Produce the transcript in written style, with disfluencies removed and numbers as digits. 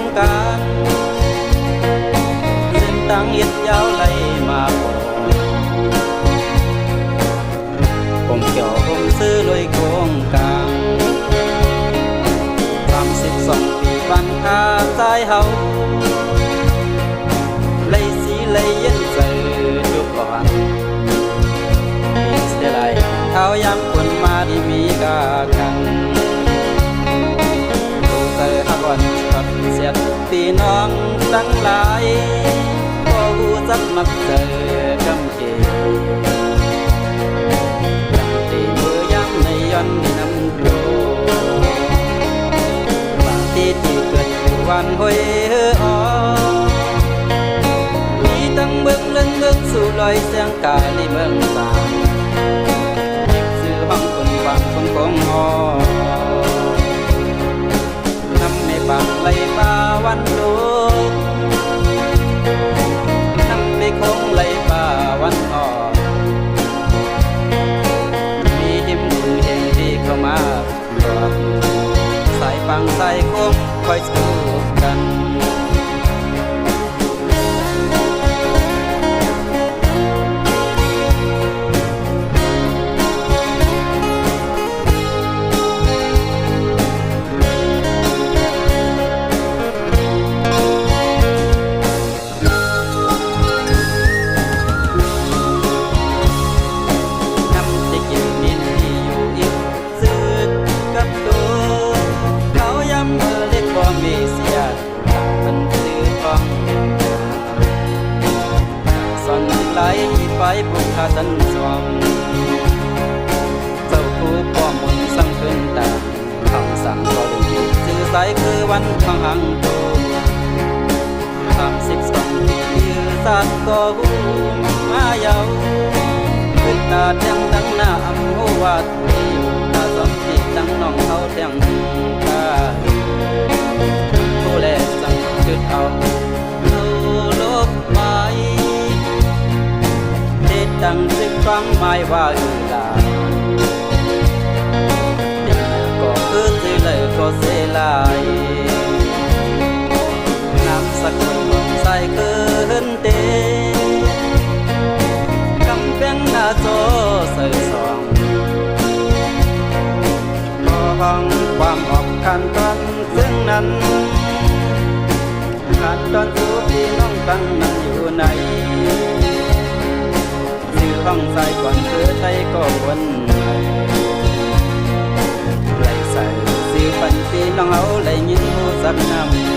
งกลางเส้นทางเย็ดยาวไหลมาผมเกี่ยวผมซื้อลอยโคงกลาง32 ปีปันคาสายเฮาไหลสีไหลเย็นเสือจุกก่อนเสียไหลเท้ายำคนมาที่มีกากันดูเสือหักวันขัดเสียดพี่น้องตั้งหลายก็หูจักมักเสือกำเกตีมือยำในย้อนในน้ำโดบางที่ที่เกิดอยู่วันห้วยอ้อมีตั้งเมืองเล่นเมืองสู่ลอยเสียงกาในเมืองสามซื้อห้องคนฟังคนคงอ้อนำไม่บางไหลป่าวันดูนำไม่คงไหลป่าวันอ้อมีหิมคุณเห็นที่เข้ามาหลอกสายฟังสายคงคอยสู้กันไปบุกขาสันสวมเจ้าผู้ป้อมมนสั่งขึ้นตาคำสั่งก็ได้ยินสื่อสายคือวันพังหังโต32 ปียือสัตว์ก็หูมาเยาขึ้นตาแทงตั้งหน้าอำหัวที่อยู่ตาสมที่ตั้งน้องเขาแทงตาผู้แลสั่งจุดเอาโลกไม้ตั้งสึกฟังหมายว่าลาเด็กก็คือสิเลยก็เสียลายน้ำสักคนลงใส่คืนเตกำแพงหน้าโซใส่สองก็ห้องความออกขั้นตอนซึ่งนั้นขั้นตอนสู่พี่น้องตั้งนั้นอยู่ในห้องใส่ก่อนคือไทยก็วนไหลใส่สิปันปีน้องเอาไหลยินหูสักน้ำ